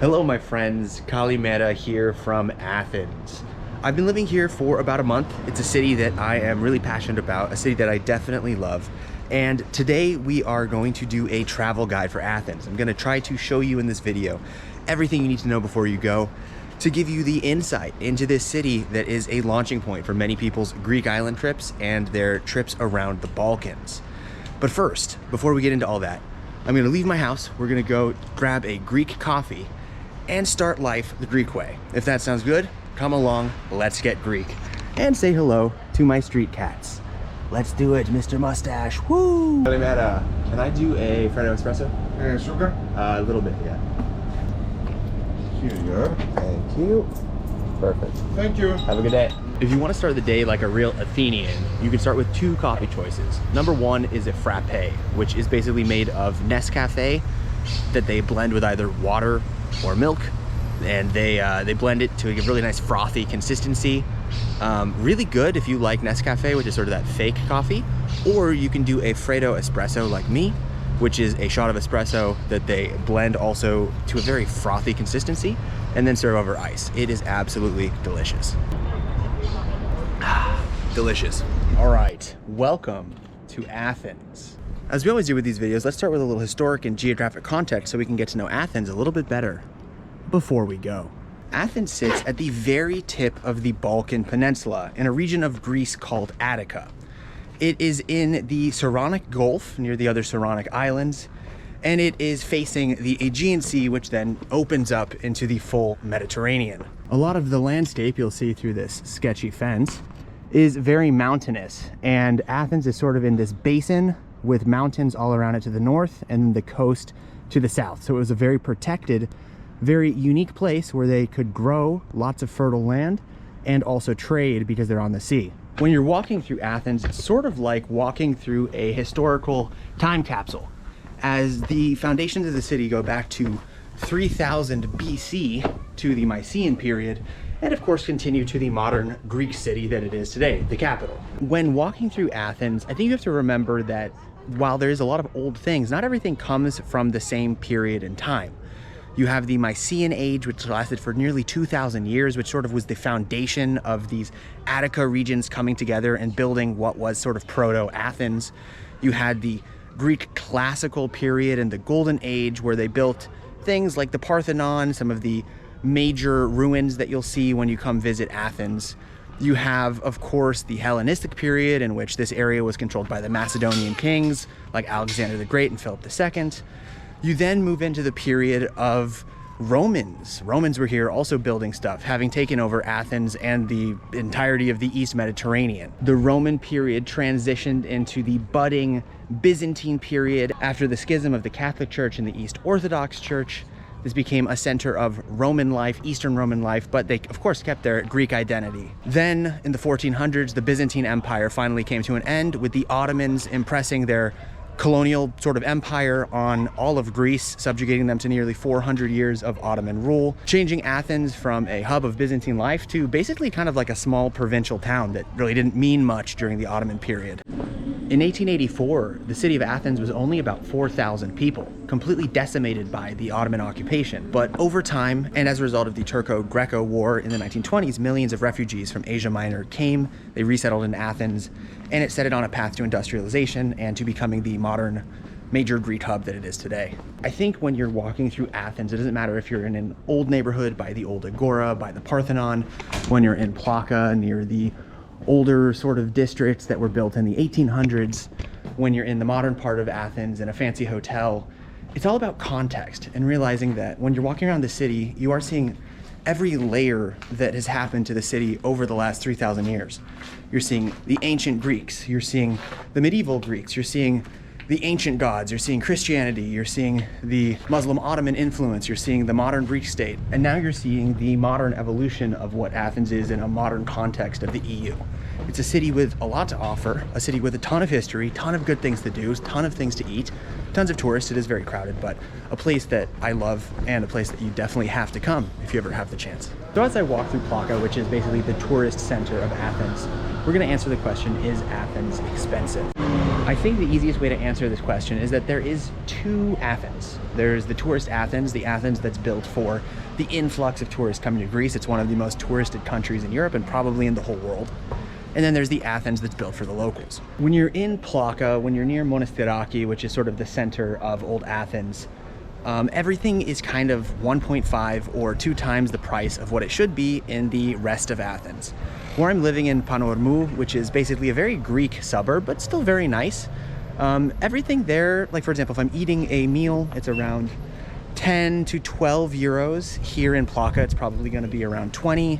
Hello my friends, Kalimera here from Athens. I've been living here for about a month. It's a city that I am really passionate about, a city that I definitely love. And today we are going to do a travel guide for Athens. I'm going to try to show you in this video everything you need to know before you go, to give you the insight into this city that is a launching point for many people's Greek island trips and their trips around the Balkans. But first, before we get into all that, I'm going to leave my house. We're going to go grab a Greek coffee and start life the Greek way. If that sounds good, come along, let's get Greek. And say hello to my street cats. Let's do it, Mr. Mustache. Woo! Kalimera, can I do a Freddo espresso? Sugar? A little bit, yeah. Here you are. Thank you. Perfect. Thank you. Have a good day. If you want to start the day like a real Athenian, you can start with two coffee choices. Number one is a frappe, which is basically made of Nescafe that they blend with either water or milk, and they blend it to a really nice frothy consistency. Really good if you like Nescafe, which is sort of that fake coffee, or you can do a Freddo espresso like me, which is a shot of espresso that they blend also to a very frothy consistency and then serve over ice. It is absolutely delicious. Delicious. All right, welcome to Athens. As we always do with these videos, let's start with a little historic and geographic context so we can get to know Athens a little bit better before we go. Athens sits at the very tip of the Balkan Peninsula in a region of Greece called Attica. It is in the Saronic Gulf near the other Saronic Islands, and it is facing the Aegean Sea, which then opens up into the full Mediterranean. A lot of the landscape you'll see through this sketchy fence is very mountainous, and Athens is sort of in this basin with mountains all around it to the north and the coast to the south. So it was a very protected, very unique place where they could grow lots of fertile land and also trade because they're on the sea. When you're walking through Athens, it's sort of like walking through a historical time capsule, as the foundations of the city go back to 3000 BC to the Mycenaean period, and of course continue to the modern Greek city that it is today, the capital. When walking through Athens, I think you have to remember that while there is a lot of old things, not everything comes from the same period in time. You have the Mycenaean age, which lasted for nearly 2,000 years, which sort of was the foundation of these Attica regions coming together and building what was sort of proto-Athens. You had the Greek classical period and the Golden Age, where they built things like the Parthenon, some of the major ruins that you'll see when you come visit Athens. You have, of course, the Hellenistic period, in which this area was controlled by the Macedonian kings, like Alexander the Great and Philip II. You then move into the period of Romans. Romans were here also building stuff, having taken over Athens and the entirety of the East Mediterranean. The Roman period transitioned into the budding Byzantine period after the schism of the Catholic Church and the East Orthodox Church. This became a center of Roman life, Eastern Roman life, but they of course kept their Greek identity. Then in the 1400s, the Byzantine Empire finally came to an end, with the Ottomans impressing their colonial sort of empire on all of Greece, subjugating them to nearly 400 years of Ottoman rule, changing Athens from a hub of Byzantine life to basically kind of like a small provincial town that really didn't mean much during the Ottoman period. In 1884, the city of Athens was only about 4,000 people, completely decimated by the Ottoman occupation. But over time, and as a result of the Turco-Greco War in the 1920s, millions of refugees from Asia Minor came, they resettled in Athens, and it set it on a path to industrialization and to becoming the modern major Greek hub that it is today. I think when you're walking through Athens, it doesn't matter if you're in an old neighborhood by the old Agora, by the Parthenon, when you're in Plaka near the older sort of districts that were built in the 1800s, when you're in the modern part of Athens in a fancy hotel. It's all about context and realizing that when you're walking around the city, you are seeing every layer that has happened to the city over the last 3,000 years. You're seeing the ancient Greeks, you're seeing the medieval Greeks, you're seeing the ancient gods, you're seeing Christianity, you're seeing the Muslim Ottoman influence, you're seeing the modern Greek state, and now you're seeing the modern evolution of what Athens is in a modern context of the EU. It's a city with a lot to offer, a city with a ton of history, ton of good things to do, ton of things to eat, tons of tourists. It is very crowded, but a place that I love and a place that you definitely have to come if you ever have the chance. So as I walk through Plaka, which is basically the tourist center of Athens, we're gonna answer the question, is Athens expensive? I think the easiest way to answer this question is that there is two Athens. There's the tourist Athens, the Athens that's built for the influx of tourists coming to Greece. It's one of the most touristed countries in Europe and probably in the whole world. And then there's the Athens that's built for the locals. When you're in Plaka, when you're near Monastiraki, which is sort of the center of old Athens, everything is kind of 1.5 or 2 times the price of what it should be in the rest of Athens. Where I'm living in Panormou, which is basically a very Greek suburb, but still very nice. Everything there, like for example, if I'm eating a meal, it's around 10 to 12 euros. Here in Plaka, it's probably gonna be around 20.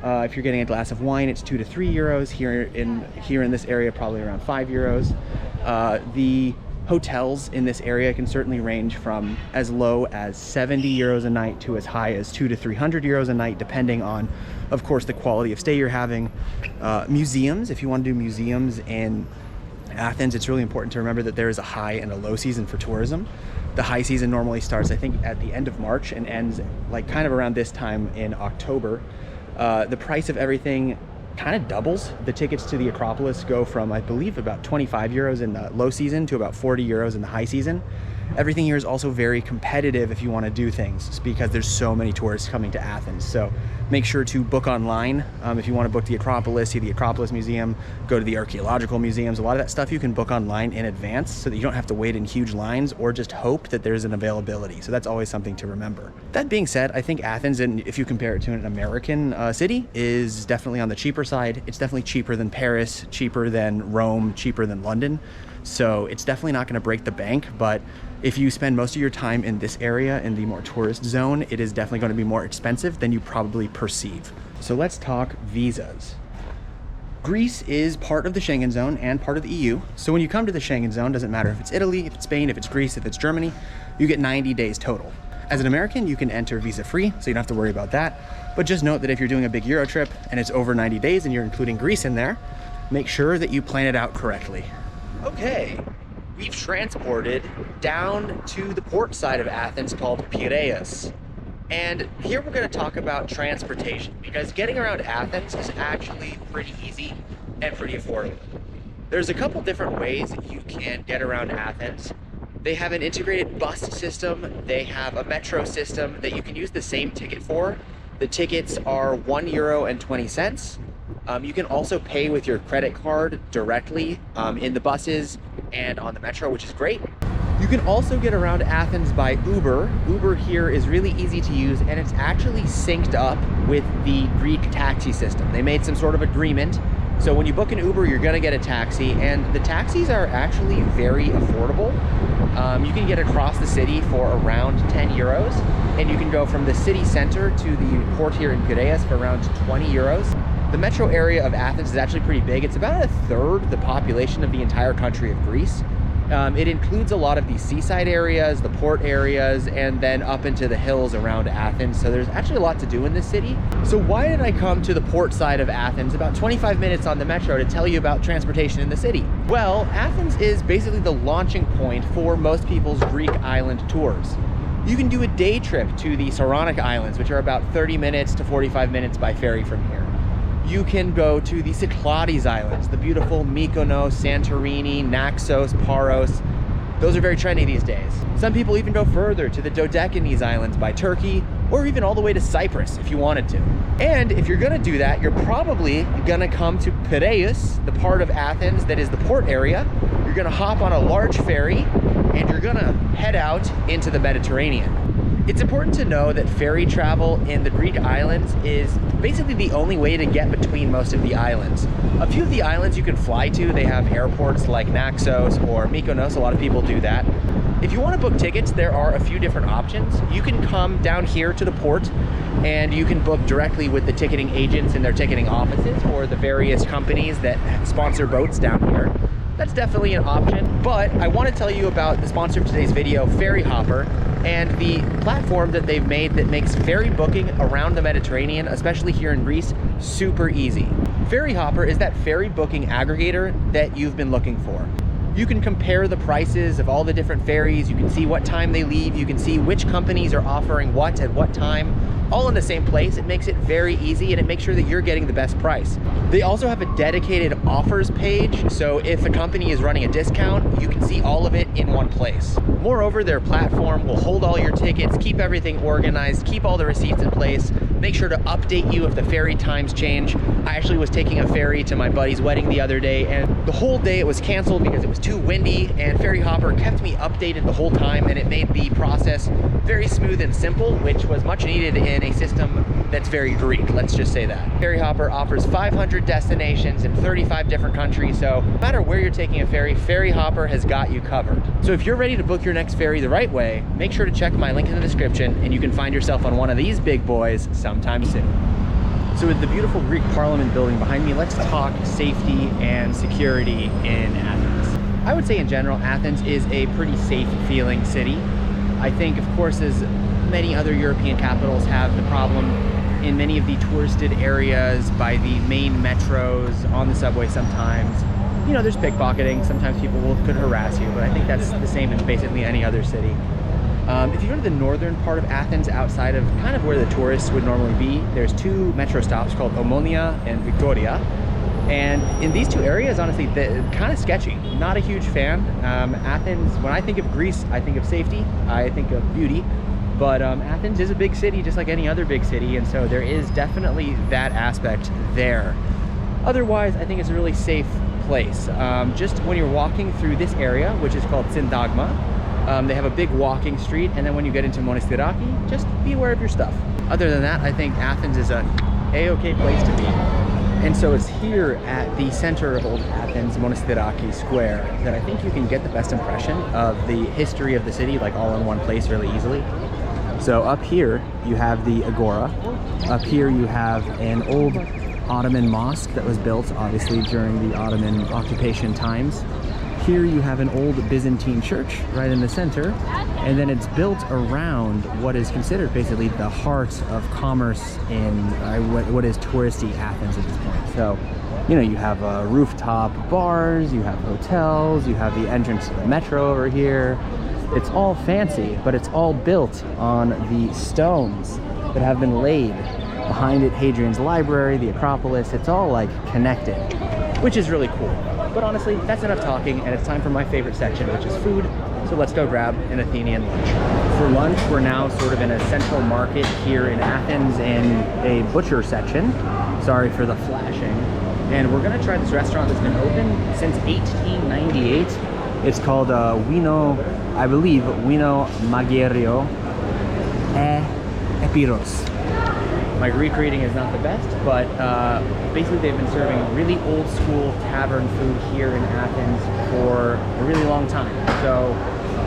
If you're getting a glass of wine, it's 2 to 3 euros. Here in this area, probably around 5 euros. The hotels in this area can certainly range from as low as 70 euros a night to as high as 200 to 300 euros a night, depending on, of course, the quality of stay you're having. Museums, if you want to do museums in Athens, it's really important to remember that there is a high and a low season for tourism. The high season normally starts, I think, at the end of March and ends like kind of around this time in October. The price of everything kind of doubles. The tickets to the Acropolis go from, I believe, about 25 euros in the low season to about 40 euros in the high season. Everything here is also very competitive if you want to do things, because there's so many tourists coming to Athens. So make sure to book online. If you want to book the Acropolis, see the Acropolis Museum, go to the archaeological museums, a lot of that stuff you can book online in advance so that you don't have to wait in huge lines or just hope that there's an availability. So that's always something to remember. That being said, I think Athens, and if you compare it to an American city, is definitely on the cheaper side. It's definitely cheaper than Paris, cheaper than Rome, cheaper than London. So it's definitely not going to break the bank, but if you spend most of your time in this area, in the more tourist zone, it is definitely going to be more expensive than you probably perceive. So let's talk visas. Greece is part of the Schengen zone and part of the EU. So when you come to the Schengen zone, doesn't matter if it's Italy, if it's Spain, if it's Greece, if it's Germany, you get 90 days total. As an American, you can enter visa-free, so you don't have to worry about that. But just note that if you're doing a big Euro trip and it's over 90 days and you're including Greece in there, make sure that you plan it out correctly. Okay, we've transported down to the port side of Athens called Piraeus. And here we're going to talk about transportation, because getting around Athens is actually pretty easy and pretty affordable. There's a couple different ways that you can get around Athens. They have an integrated bus system. They have a metro system that you can use the same ticket for. The tickets are €1.20. You can also pay with your credit card directly in the buses and on the metro, which is great. You can also get around Athens by Uber. Uber here is really easy to use, and it's actually synced up with the Greek taxi system. They made some sort of agreement. So when you book an Uber, you're gonna get a taxi, and the taxis are actually very affordable. You can get across the city for around 10 euros, and you can go from the city center to the port here in Piraeus for around 20 euros. The metro area of Athens is actually pretty big. It's about 1/3 the population of the entire country of Greece. It includes a lot of the seaside areas, the port areas, and then up into the hills around Athens. So there's actually a lot to do in this city. So why did I come to the port side of Athens, about 25 minutes on the metro, to tell you about transportation in the city? Well, Athens is basically the launching point for most people's Greek island tours. You can do a day trip to the Saronic Islands, which are about 30 minutes to 45 minutes by ferry from here. You can go to the Cyclades Islands, the beautiful Mykonos, Santorini, Naxos, Paros. Those are very trendy these days. Some people even go further to the Dodecanese Islands by Turkey, or even all the way to Cyprus if you wanted to. And if you're gonna do that, you're probably gonna come to Piraeus, the part of Athens that is the port area. You're gonna hop on a large ferry, and you're gonna head out into the Mediterranean. It's important to know that ferry travel in the Greek islands is basically the only way to get between most of the islands. A few of the islands you can fly to, they have airports like Naxos or Mykonos. A lot of people do that. If you want to book tickets, there are a few different options. You can come down here to the port and you can book directly with the ticketing agents in their ticketing offices or the various companies that sponsor boats down here. That's definitely an option, but I want to tell you about the sponsor of today's video, Ferryhopper, and the platform that they've made that makes ferry booking around the Mediterranean, especially here in Greece, super easy. Ferryhopper is that ferry booking aggregator that you've been looking for. You can compare the prices of all the different ferries, you can see what time they leave, you can see which companies are offering what at what time all in the same place. It makes it very easy and it makes sure that you're getting the best price. They also have a dedicated offers page, so if a company is running a discount, you can see all of it in one place. Moreover, their platform will hold all your tickets, keep everything organized, keep all the receipts in place, make sure to update you if the ferry times change. I actually was taking a ferry to my buddy's wedding the other day, and the whole day it was canceled because it was too windy, and Ferryhopper kept me updated the whole time, and it made the process very smooth and simple, which was much needed in a system that's very Greek, let's just say that. Ferryhopper offers 500 destinations in 35 different countries, so no matter where you're taking a ferry, Ferryhopper has got you covered. So if you're ready to book your next ferry the right way, make sure to check my link in the description, and you can find yourself on one of these big boys sometime soon. So with the beautiful Greek Parliament building behind me, let's talk safety and security in Athens. I would say in general, Athens is a pretty safe feeling city. I think, of course, as many other European capitals have the problem in many of the touristed areas by the main metros, on the subway sometimes. You know, there's pickpocketing, sometimes people could harass you, but I think that's the same in basically any other city. If you go to the northern part of Athens, outside of kind of where the tourists would normally be, there's two metro stops called Omonia and Victoria. And in these two areas, honestly, they're kind of sketchy. Not a huge fan. Athens, when I think of Greece, I think of safety, I think of beauty. But Athens is a big city, just like any other big city, and so there is definitely that aspect there. Otherwise, I think it's a really safe place. Just when you're walking through this area, which is called Syntagma, they have a big walking street, and then when you get into Monastiraki, just be aware of your stuff. Other than that, I think Athens is a a-okay place to be. And so it's here at the center of Old Athens, Monastiraki Square, that I think you can get the best impression of the history of the city, like all in one place really easily. So up here, you have the Agora. Up here, you have an old Ottoman mosque that was built, obviously, during the Ottoman occupation times. Here you have an old Byzantine church right in the center, and then it's built around what is considered basically the heart of commerce in what is touristy Athens at this point. So, you know, you have rooftop bars, you have hotels, you have the entrance to the metro over here. It's all fancy, but it's all built on the stones that have been laid. Behind it, Hadrian's Library, the Acropolis, it's all like connected, which is really cool. But honestly, that's enough talking, and it's time for my favorite section, which is food. So let's go grab an Athenian lunch. For lunch, we're now sort of in a central market here in Athens in a butcher section. Sorry for the flashing. And we're gonna try this restaurant that's been open since 1898. It's called I believe, Vino Maggiario e Epiros. My Greek reading is not the best, but basically they've been serving really old school tavern food here in Athens for a really long time. So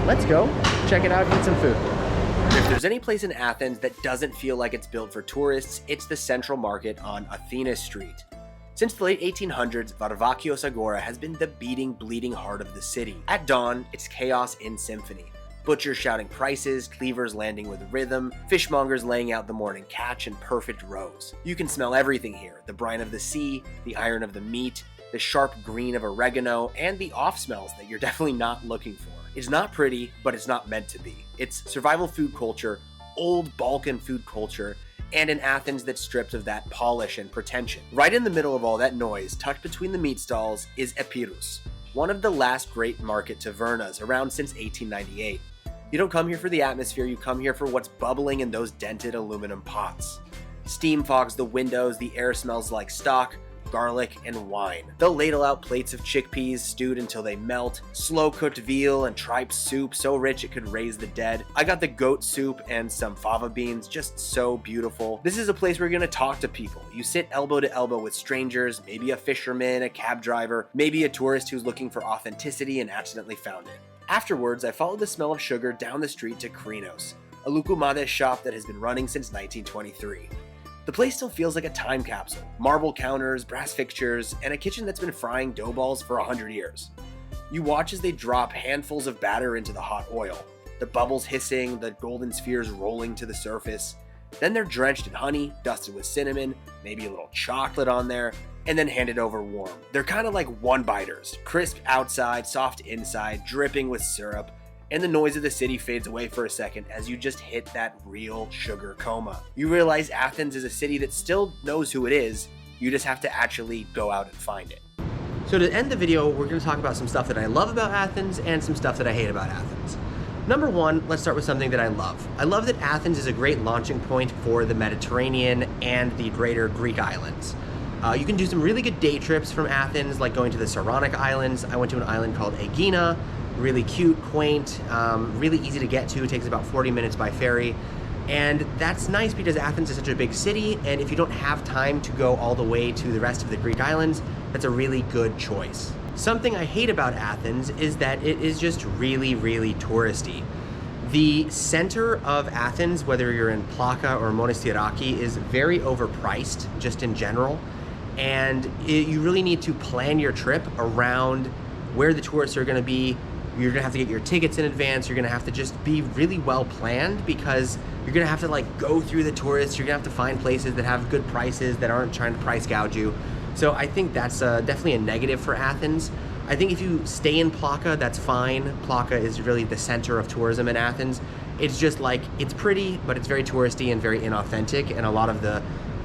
let's go check it out and eat some food. If there's any place in Athens that doesn't feel like it's built for tourists, it's the Central Market on Athena Street. Since the late 1800s, Varvakios Agora has been the beating, bleeding heart of the city. At dawn, it's chaos in symphony. Butchers shouting prices, cleavers landing with rhythm, fishmongers laying out the morning catch in perfect rows. You can smell everything here: the brine of the sea, the iron of the meat, the sharp green of oregano, and the off smells that you're definitely not looking for. It's not pretty, but it's not meant to be. It's survival food culture, old Balkan food culture, and an Athens that's stripped of that polish and pretension. Right in the middle of all that noise, tucked between the meat stalls, is Epirus, one of the last great market tavernas around since 1898. You don't come here for the atmosphere, you come here for what's bubbling in those dented aluminum pots. Steam fogs the windows, the air smells like stock, garlic, and wine. They'll ladle out plates of chickpeas stewed until they melt, slow-cooked veal and tripe soup so rich it could raise the dead. I got the goat soup and some fava beans, just so beautiful. This is a place where you're gonna talk to people. You sit elbow to elbow with strangers, maybe a fisherman, a cab driver, maybe a tourist who's looking for authenticity and accidentally found it. Afterwards, I followed the smell of sugar down the street to Krinos, a loukoumades shop that has been running since 1923. The place still feels like a time capsule. Marble counters, brass fixtures, and a kitchen that's been frying dough balls for 100 years. You watch as they drop handfuls of batter into the hot oil, the bubbles hissing, the golden spheres rolling to the surface. Then they're drenched in honey, dusted with cinnamon, maybe a little chocolate on there, and then handed over warm. They're kind of like one-biters, crisp outside, soft inside, dripping with syrup, and the noise of the city fades away for a second as you just hit that real sugar coma. You realize Athens is a city that still knows who it is, you just have to actually go out and find it. So to end the video, we're going to talk about some stuff that I love about Athens and some stuff that I hate about Athens. Number one, let's start with something that I love. I love that Athens is a great launching point for the Mediterranean and the greater Greek islands. You can do some really good day trips from Athens, like going to the Saronic Islands. I went to an island called Aegina, really cute, quaint, really easy to get to. It takes about 40 minutes by ferry. And that's nice because Athens is such a big city, and if you don't have time to go all the way to the rest of the Greek islands, that's a really good choice. Something I hate about Athens is that it is just really, really touristy. The center of Athens, whether you're in Plaka or Monastiraki, is very overpriced just in general. And you really need to plan your trip around where the tourists are gonna be. You're gonna have to get your tickets in advance. You're gonna have to just be really well planned because you're gonna have to like go through the tourists. You're gonna have to find places that have good prices that aren't trying to price gouge you. So I think that's definitely a negative for Athens. I think if you stay in Plaka, that's fine. Plaka is really the center of tourism in Athens. It's just like, it's pretty, but it's very touristy and very inauthentic. And a lot of the,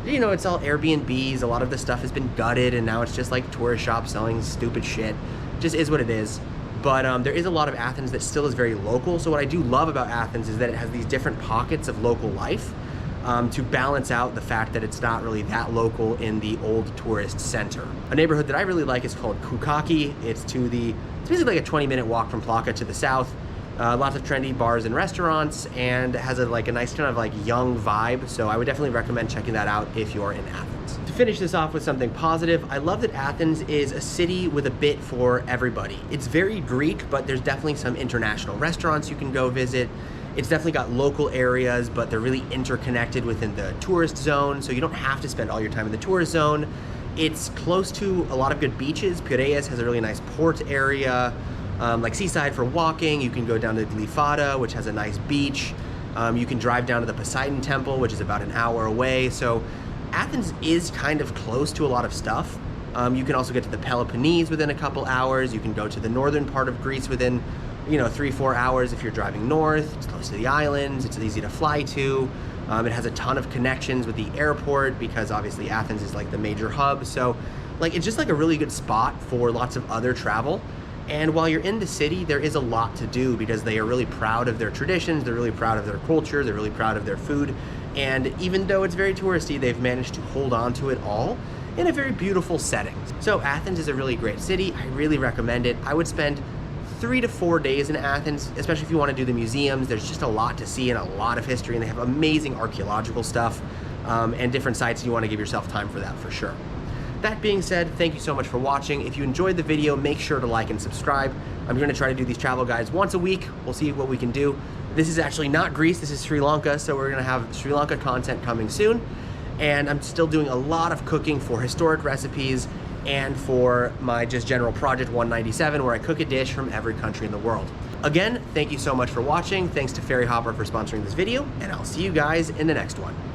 it's all Airbnbs. A lot of the stuff has been gutted and now it's just like tourist shops selling stupid shit. It just is what it is. But there is a lot of Athens that still is very local. So what I do love about Athens is that it has these different pockets of local life. To balance out the fact that it's not really that local in the old tourist center. A neighborhood that I really like is called Koukaki. It's basically like a 20-minute walk from Plaka to the south. Lots of trendy bars and restaurants, and it has a nice kind of like young vibe. So I would definitely recommend checking that out if you're in Athens. To finish this off with something positive, I love that Athens is a city with a bit for everybody. It's very Greek, but there's definitely some international restaurants you can go visit. It's definitely got local areas, but they're really interconnected within the tourist zone, so you don't have to spend all your time in the tourist zone. It's close to a lot of good beaches. Piraeus has a really nice port area, like seaside for walking. You can go down to Glyfada, which has a nice beach. You can drive down to the Poseidon Temple, which is about an hour away. So Athens is kind of close to a lot of stuff. You can also get to the Peloponnese within a couple hours. You can go to the northern part of Greece within 3-4 hours if you're driving north. It's close to the islands, it's easy to fly to. It has a ton of connections with the airport because obviously Athens is like the major hub. So it's just like a really good spot for lots of other travel. And while you're in the city, there is a lot to do because they are really proud of their traditions, they're really proud of their culture, they're really proud of their food. And even though it's very touristy, they've managed to hold on to it all in a very beautiful setting. So Athens is a really great city. I really recommend it. I would spend 3 to 4 days in Athens, especially if you want to do the museums. There's just a lot to see and a lot of history, and they have amazing archaeological stuff and different sites. You want to give yourself time for that for sure. That being said, thank you so much for watching. If you enjoyed the video, make sure to like and subscribe. I'm going to try to do these travel guides once a week. We'll see what we can do. This is actually not Greece, this is Sri Lanka, so we're going to have Sri Lanka content coming soon. And I'm still doing a lot of cooking for historic recipes and for my just general project 197, where I cook a dish from every country in the world. Again, thank you so much for watching. Thanks to Ferryhopper for sponsoring this video, and I'll see you guys in the next one.